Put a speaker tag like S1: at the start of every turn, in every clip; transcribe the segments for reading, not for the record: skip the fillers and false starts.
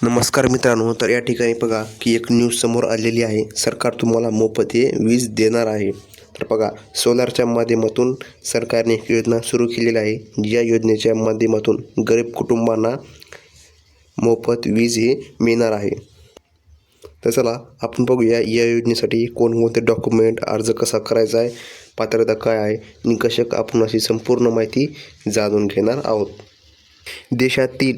S1: नमस्कार मित्रांनो, तर या ठिकाणी बघा की एक न्यूज समोर आलेली आहे. सरकार तुम्हाला मोफत वीज देणार आहे. तर बघा, सोलारच्या माध्यमातून सरकारने एक योजना सुरू केलेली आहे. या योजनेच्या माध्यमातून गरीब कुटुंबांना मोफत वीज मिळणार आहे. तर चला आपण बघूया या योजनेसाठी कोणकोणते डॉक्युमेंट, अर्ज कसा करायचा आहे, पात्रता काय आहे, निकष आपण अशी संपूर्ण माहिती जाणून घेणार आहोत. देशातील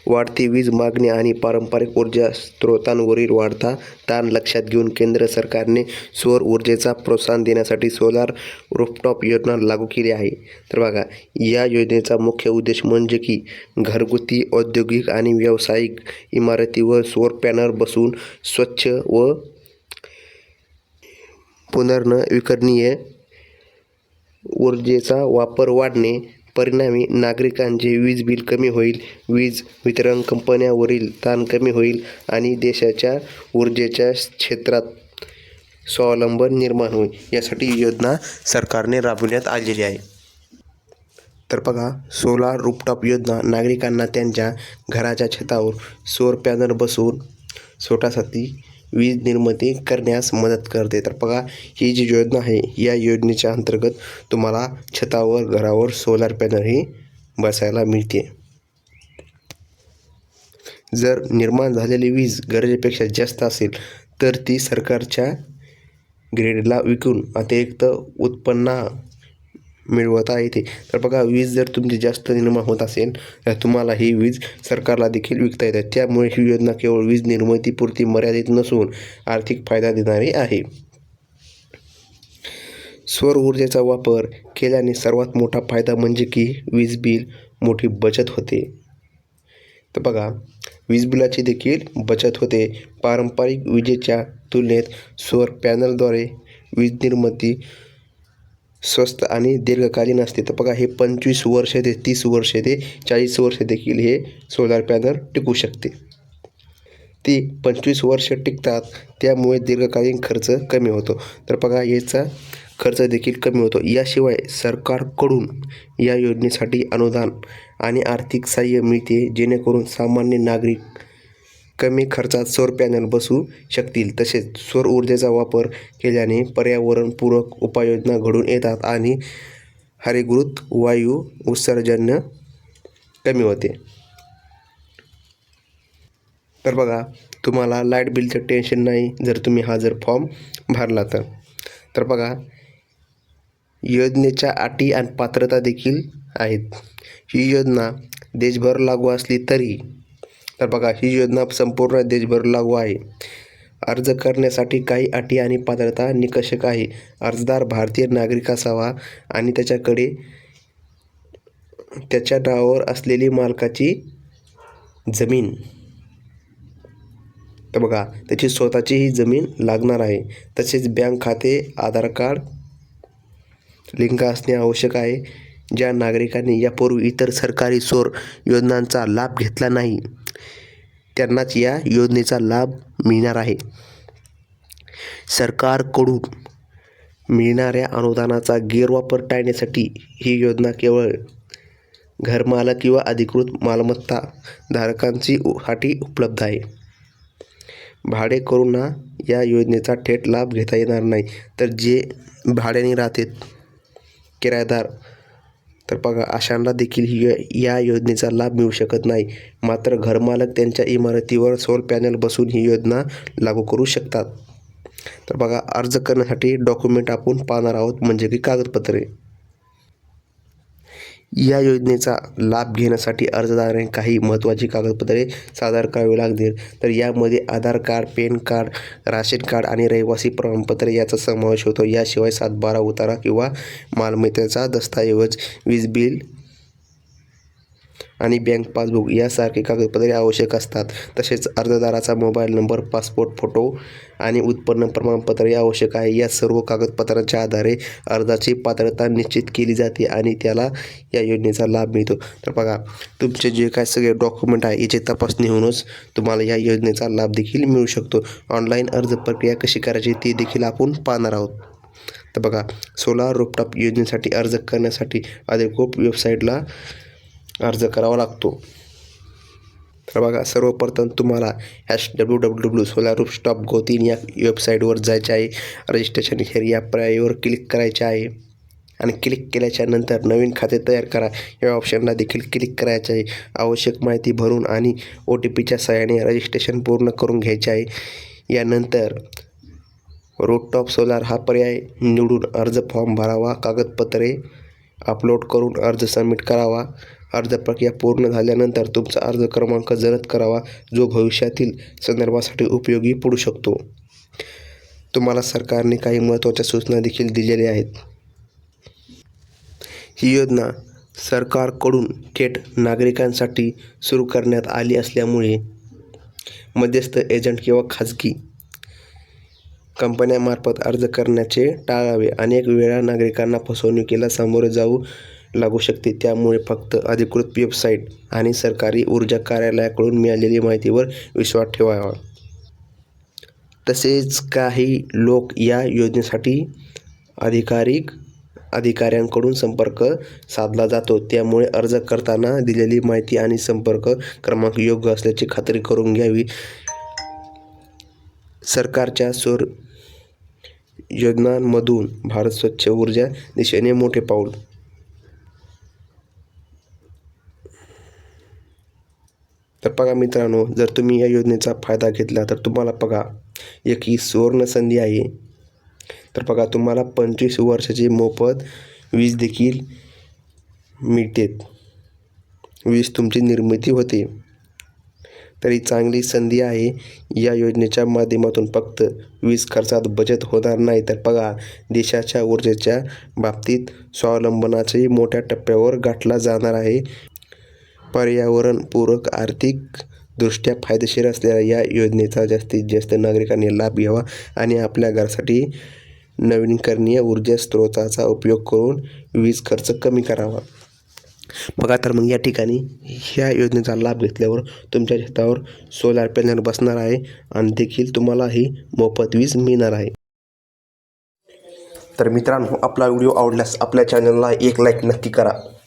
S1: वाढती वीज मागणी आणि पारंपरिक ऊर्जा स्रोतांवरील वाढता ताण लक्षात घेऊन केंद्र सरकारने सौर ऊर्जेचा प्रोत्साहन देण्यासाठी सोलार रूफटॉप योजना लागू केली आहे. तर बघा, या योजनेचा मुख्य उद्देश म्हणजे की घरगुती, औद्योगिक आणि व्यावसायिक इमारतीवर सौर पॅनल बसवून स्वच्छ व पुनर्नवीकरणीय ऊर्जेचा वापर वाढणे, परिणामी नागरिकांचे वीज बिल कमी होईल, वीज वितरण कंपन्यांवरील ताण कमी होईल आणि देशाच्या ऊर्जेच्या क्षेत्रात स्वावलंबन निर्माण होईल. यासाठी योजना सरकारने राबविण्यात आलेली आहे. तर बघा, सोलार रूफटॉप योजना नागरिकांना त्यांच्या घराच्या छतावर सौर पॅनल बसवून स्वतःसाठी वीज निर्मिती करण्यास मदत करते. तर बघा, ही जी योजना आहे, या योजनेच्या अंतर्गत तुम्हाला छतावर, घरावर सोलार पॅनल ही बसायला मिळते. जर निर्माण झालेली वीज गरजेपेक्षा जास्त असेल तर ती सरकारच्या ग्रीडला विकून अतिरिक्त उत्पन्न मिळवता येते. तर बघा, वीज जर तुमची जास्त निर्माण होत असेल तर तुम्हाला ही वीज सरकारला देखील विकता येते. त्यामुळे ही योजना केवळ वीज निर्मितीपुरती मर्यादित नसून आर्थिक फायदा देणारी आहे. सौर ऊर्जेचा वापर केल्याने सर्वात मोठा फायदा म्हणजे की वीज बिल मोठी बचत होते. तर बघा, वीज बिलाची देखील बचत होते. पारंपरिक विजेच्या तुलनेत सौर पॅनलद्वारे वीज निर्मिती स्वस्त आणि दीर्घकालीन असते. तर बघा, हे 25 वर्ष ते 30 वर्ष ते 40 वर्ष देखील हे सोलार पॅनल टिकू शकते. ती 25 वर्ष टिकतात, त्यामुळे दीर्घकालीन खर्च कमी होतो. तर बघा, याचा खर्च देखील कमी होतो. याशिवाय सरकारकडून या योजनेसाठी अनुदान आणि आर्थिक सहाय्य मिळते, जेणेकरून सामान्य नागरिक कमी खर्चात सौर पॅनल बसवू शकतील. तसेच सौर ऊर्जेचा वापर केल्याने पर्यावरणपूरक उपाययोजना घडून येतात आणि हरितगृह वायू उत्सर्जन कमी होते. तर बघा, तुम्हाला लाईट बिलचं टेन्शन नाही जर तुम्ही हा फॉर्म भरला तर. तर बघा, योजनेच्या अटी आणि पात्रता देखील आहेत. ही योजना देशभर लागू असली तरी, तर बघा, ही योजना संपूर्ण देशभर लागू आहे. अर्ज करण्यासाठी काही अटी आणि पात्रता निकष आहे. अर्जदार भारतीय नागरिक असावा आणि त्याच्याकडे त्याच्या नावावर असलेली मालकाची जमीन, तर बघा, त्याची स्वतःची ही जमीन लागणार आहे. तसेच बँक खाते, आधार कार्ड लिंक असणे आवश्यक आहे. ज्या नागरिकांनी यापूर्वी इतर सरकारी सौर योजनांचा लाभ घेतला नाही त्यांनाच या योजनेचा लाभ मिळणार आहे. सरकारकडून मिळणाऱ्या अनुदानाचा गैरवापर टाळण्यासाठी ही योजना केवळ घरमालक किंवा अधिकृत मालमत्ता धारकांसाठी उपलब्ध आहे. भाडेकरूंना या योजनेचा थेट लाभ घेता येणार नाही. तर जे भाड्याने राहतात, किरायदार, तर बघा, अशांना देखील या योजनेचा लाभ मिळू शकत नाही. मात्र घरमालक त्यांच्या इमारतीवर सौर पॅनल बसवून ही योजना लागू करू शकतात. तर बघा, अर्ज करण्यासाठी डॉक्युमेंट आपण पाहणार आहोत, म्हणजे की कागदपत्रे. या योजनेचा लाभ घेण्यासाठी अर्जदाराने काही महत्त्वाची कागदपत्रे सादर करावी लागतील. तर यामध्ये Aadhaar card, PAN card, ration card आणि रहिवासी प्रमाणपत्र याचा समावेश होतो. याशिवाय 7/12 उतारा किंवा मालमत्तेचा दस्तऐवज, वीज बिल आणि बँक पासबुक यासारखे कागदपत्रे आवश्यक असतात. तसेच अर्जदाराचा मोबाईल नंबर, पासपोर्ट फोटो आणि उत्पन्न प्रमाणपत्र हे आवश्यक आहे. या सर्व कागदपत्रांच्या आधारे अर्जाची पात्रता निश्चित केली जाते आणि त्याला या योजनेचा लाभ मिळतो. तर बघा, तुमचे जे काय सगळे डॉक्युमेंट आहे याची तपासणी होऊनच तुम्हाला या योजनेचा लाभ देखील मिळू शकतो. ऑनलाईन अर्ज प्रक्रिया कशी करायची ते देखील आपण पाहणार आहोत. तर बघा, सोलार रूफटॉप योजनेसाठी अर्ज करण्यासाठी अधिकृत वेबसाईटला अर्ज करावा लागतो. तर बघा, सर्वप्रथम तुम्हाला www.solarrooftop.in या वेबसाईटवर जायचे आहे. रजिस्ट्रेशन हिअर या पर्यायावर क्लिक करायचे आहे आणि क्लिक केल्याच्या नंतर नवीन खाते तयार करा या ऑप्शनला देखील क्लिक करायचे आहे. आवश्यक माहिती भरून आणि OTPच्या सहाय्याने रजिस्ट्रेशन पूर्ण करून घ्यायचे आहे. यानंतर रूफटॉप सोलार हा पर्याय निवडून अर्ज फॉर्म भरावा, कागदपत्रे अपलोड करून अर्ज सबमिट करावा. अर्ज प्रक्रिया पूर्ण झाल्यानंतर तुमचा अर्ज क्रमांक जतन करावा, जो भविष्यातील संदर्भासाठी उपयोगी पडू शकतो. तुम्हाला सरकारने काही महत्त्वाच्या सूचना देखील दिलेल्या आहेत. ही योजना सरकारकडून थेट नागरिकांसाठी सुरू करण्यात आली असल्यामुळे मध्यस्थ एजंट किंवा खाजगी कंपन्यांमार्फत अर्ज करण्याचे टाळावे. अनेक वेळा नागरिकांना फसवणुकीला सामोरे जाऊ लागू शकते. त्यामुळे फक्त अधिकृत वेबसाईट आणि सरकारी ऊर्जा कार्यालयाकडून मिळालेल्या माहितीवर विश्वास ठेवावा. तसेच काही लोक या योजनेसाठी अधिकाऱ्यांकडून संपर्क साधला जातो. त्यामुळे अर्ज करताना दिलेली माहिती आणि संपर्क क्रमांक योग्य असल्याची खात्री करून घ्यावी. सरकारच्या सौर योजनांमधून भारत स्वच्छ ऊर्जा दिशेने मोठे पाऊल. तर बघा मित्रांनो, जर तुम्ही या योजनेचा फायदा घेतला तर तुम्हाला बघा एक ही सुवर्ण संधी आहे. तर बघा, तुम्हाला 25 वर्षाची मोफत वीज देखील मिळते. वीज तुमची निर्मिती होते. तर ही चांगली संधी आहे. या योजनेच्या माध्यमातून फक्त वीज खर्चात बचत होणार नाही, तर बघा देशाच्या ऊर्जेच्या बाबतीत स्वावलंबनाचाही मोठ्या टप्प्यावर गाठला जाणार आहे. पर्यावरणपूरक, आर्थिकदृष्ट्या फायदेशीर असलेल्या या योजनेचा जास्तीत जास्त नागरिकांनी लाभ घ्यावा आणि आपल्या घरासाठी नवीकरणीय ऊर्जा स्रोताचा उपयोग करून वीज खर्च कमी करावा. बघा, तर मग या ठिकाणी ह्या योजनेचा लाभ घेतल्यावर तुमच्या शेतावर सोलार पॅनल बसणार आहे आणि देखील तुम्हाला ही मोफत वीज मिळणार आहे. तर मित्रांनो, आपला व्हिडिओ आवडल्यास आपल्या चॅनलला एक लाईक नक्की करा.